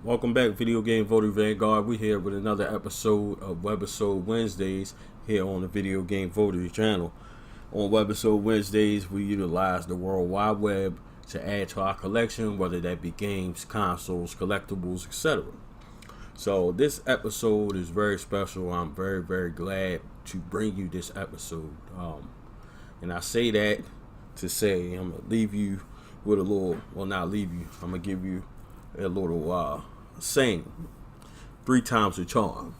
Welcome back, Video Game Voting Vanguard. We're here with another episode of WEBISODE Wednesdays here on the Video Game Voting channel. On WEBISODE Wednesdays, we utilize the World Wide Web to add to our collection, whether that be games, consoles, collectibles, etc. So this episode is very special. I'm very glad to bring you this episode. And I say that to say I'm going to leave you with a little, well, not leave you, I'm going to give you a little saying, 3 times the charm.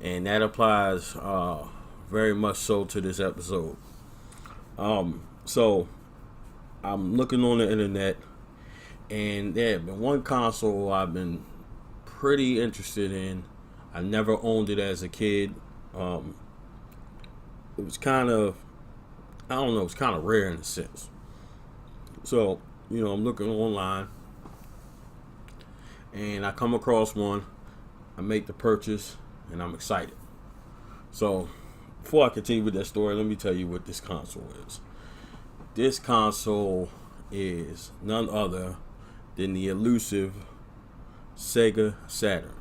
And that applies very much so to this episode. So I'm looking on the internet, and there have been one console I've been pretty interested in. I never owned it as a kid. It was kind of, I don't know, it's kind of rare in a sense. So, I'm looking online, and I come across one. I make the purchase, and I'm excited. So, before I continue with that story, let me tell you what this console is. This console is none other than the elusive Sega Saturn.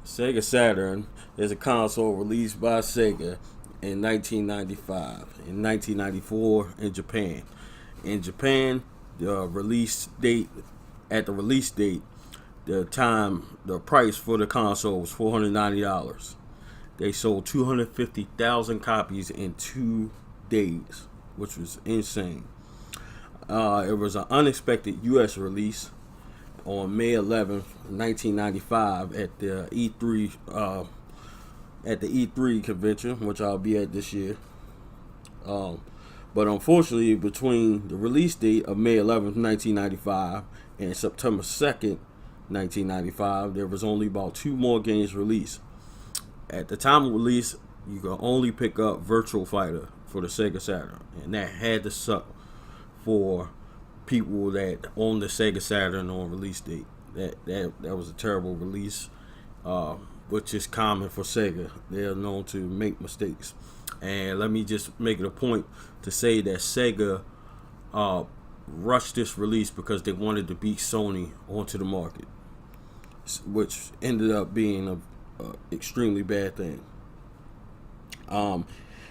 Sega Saturn is a console released by Sega in 1995. In 1994 in Japan. In Japan, the release date, the price for the console was $490. They sold 250,000 copies in 2 days, which was insane. It was an unexpected U.S. release on May 11th, 1995 at the E3 convention, which I'll be at this year. But unfortunately, between the release date of May 11th, 1995 and September 2nd, 1995, there was only about 2 more games released. At the time of release, you could only pick up Virtual Fighter for the Sega Saturn, and that had to suck for people that owned the Sega Saturn on release date. That was a terrible release, which is common for Sega. They're known to make mistakes. And let me just make it a point to say that Sega rushed this release because they wanted to beat Sony onto the market, which ended up being a extremely bad thing.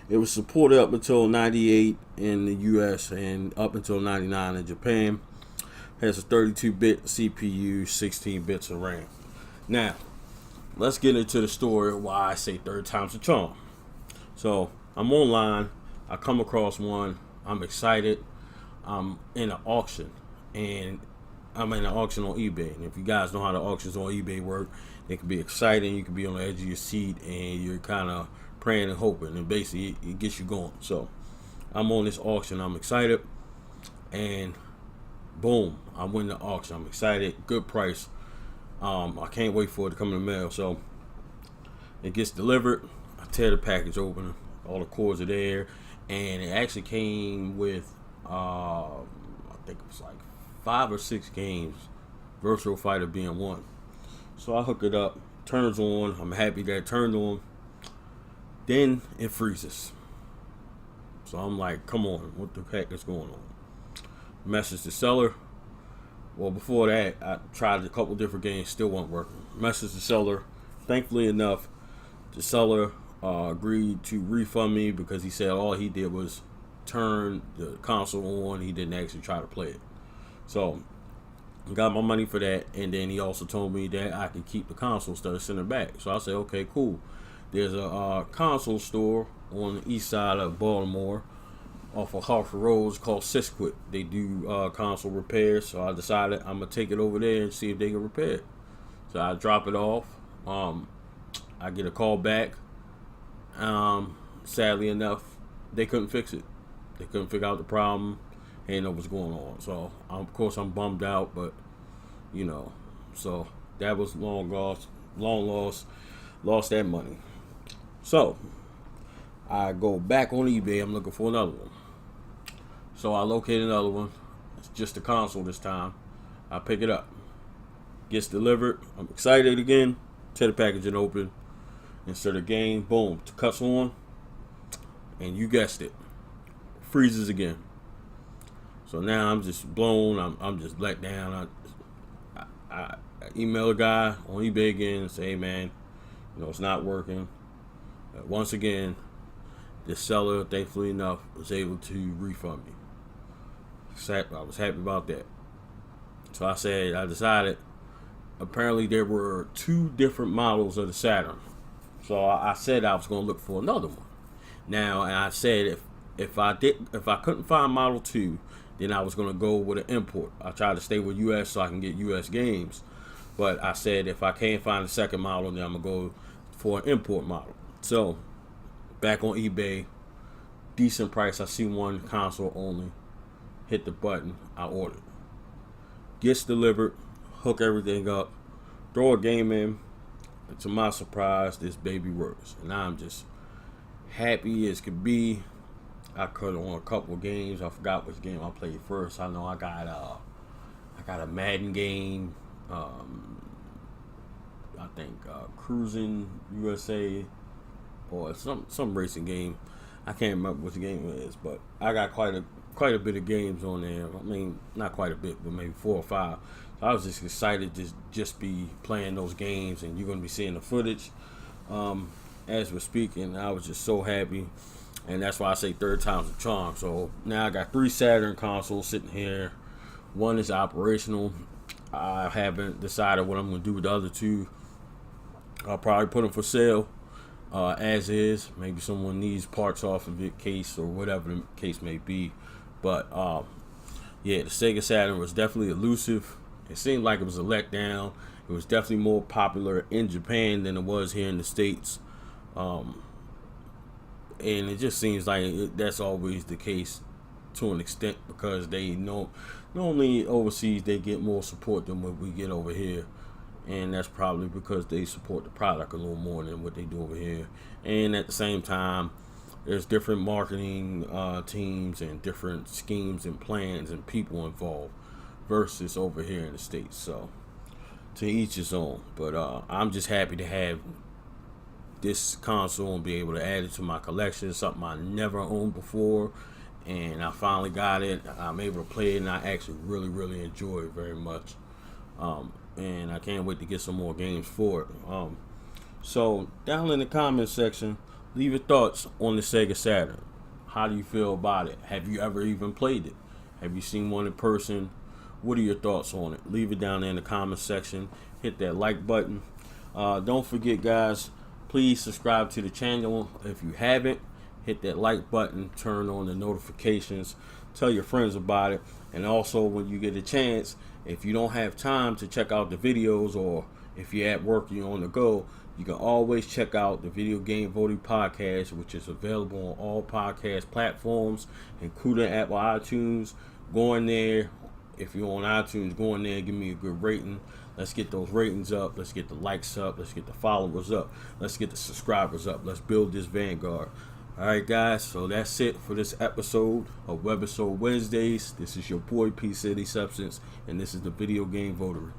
It was supported up until 98 in the US and up until 99 in Japan. It has a 32-bit CPU, 16 bits of RAM. Now, let's get into the story of why I say 3 times the charm. So, I'm online. I come across one. I'm excited. I'm in an auction. And I'm in an auction on eBay. And if you guys know how the auctions on eBay work, it can be exciting. You can be on the edge of your seat and you're kind of praying and hoping. And basically, it gets you going. So, I'm on this auction. I'm excited. And boom, I win the auction. I'm excited. Good price. I can't wait for it to come in the mail. So, it gets delivered. I tear the package open. All the cords are there, and it actually came with I think it was like 5 or 6 games, Virtual Fighter being one. So I hook it up, turns on. I'm happy that it turned on. Then it freezes. So I'm like, come on, what the heck is going on? Message the seller. Well, before that, I tried a couple different games, still weren't working. Message the seller. Thankfully enough, the seller agreed to refund me because he said all he did was turn the console on. He didn't actually try to play it. So I got my money for that, and then he also told me that I could keep the console instead of sending it back. So I said, okay, cool. There's a console store on the east side of Baltimore off of Hartford Road called Sisquit. They do console repairs, so I decided I'm going to take it over there and see if they can repair it. So I drop it off. I get a call back. Sadly enough, they couldn't fix it. They couldn't figure out the problem. They didn't know what's going on. So, of course, I'm bummed out, but, so that was long lost that money. So, I go back on eBay. I'm looking for another one. So, I locate another one. It's just a console this time. I pick it up. Gets delivered. I'm excited again. Tear the packaging open. Insert a game, boom, cuts on, and you guessed it, freezes again. So now I'm just blown. I'm just let down. email a guy on eBay again and say, hey man, it's not working. Once again, the seller, thankfully enough, was able to refund me. I was happy about that. So I decided, apparently there were 2 different models of the Saturn. So I said I was going to look for another one. Now, and I said if I couldn't find Model 2, then I was going to go with an import. I tried to stay with US so I can get US games. But I said if I can't find the second model, then I'm going to go for an import model. So, back on eBay, decent price. I see one console only. Hit the button. I ordered. Gets delivered. Hook everything up. Throw a game in. And to my surprise, this baby works. And I'm just happy as could be. I cut on a couple of games. I forgot which game I played first. I know I got a Madden game. I think Cruising USA or some racing game. I can't remember what the game is, but I got quite a bit of games on there. I mean, not quite a bit, but maybe 4 or 5. So I was just excited to just be playing those games, and you're going to be seeing the footage as we're speaking. I was just so happy, and that's why I say third time's a charm. So now I got 3 Saturn consoles sitting here. One is operational. I haven't decided what I'm going to do with the other 2. I'll probably put them for sale as is. Maybe someone needs parts off of it, case or whatever the case may be. But yeah, the Sega Saturn was definitely elusive. It seemed like it was a letdown. It was definitely more popular in Japan than it was here in the States. And it just seems like that's always the case to an extent, because they know normally overseas they get more support than what we get over here. And that's probably because they support the product a little more than what they do over here. And at the same time, there's different marketing teams and different schemes and plans and people involved versus over here in the States. So to each his own. But I'm just happy to have this console and be able to add it to my collection. Something I never owned before, and I finally got it. I'm able to play it, and I actually really enjoy it very much. And I can't wait to get some more games for it. So down in the comment section, leave your thoughts on the Sega Saturn. How do you feel about it? Have you ever even played it? Have you seen one in person? What are your thoughts on it? Leave it down there in the comment section. Hit that like button. Don't forget, guys, please subscribe to the channel if you haven't. Hit that like button. Turn on the notifications. Tell your friends about it. And also, when you get a chance, if you don't have time to check out the videos, or if you're at work, you're on the go, you can always check out the Video Game Voting Podcast, which is available on all podcast platforms, including Apple iTunes. Go in there. If you're on iTunes, go in there and give me a good rating. Let's get those ratings up. Let's get the likes up. Let's get the followers up. Let's get the subscribers up. Let's build this vanguard. Alright, guys, so that's it for this episode of WEBISODE Wednesdays. This is your boy P City Substance, and this is the Video Game Voter.